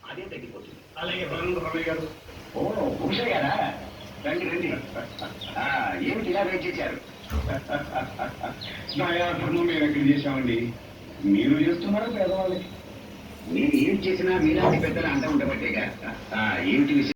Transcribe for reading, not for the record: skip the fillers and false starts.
అదే తగ్గిపోతుంది. అలాగే రమయ్య గారు. ఓ భూషయ్య గారా, రండి రండి. ఏమిటి ఇలా వెయిట్ చేశారు? దయా ధర్మం మేము ఎక్కడ చేశామండి, మీరు చేస్తున్నారా పేదవాళ్ళకి? మీరు ఏం చేసినా మీలాంటి పెద్దలు అంట ఉండబట్టేగా. ఏమిటి విషయం?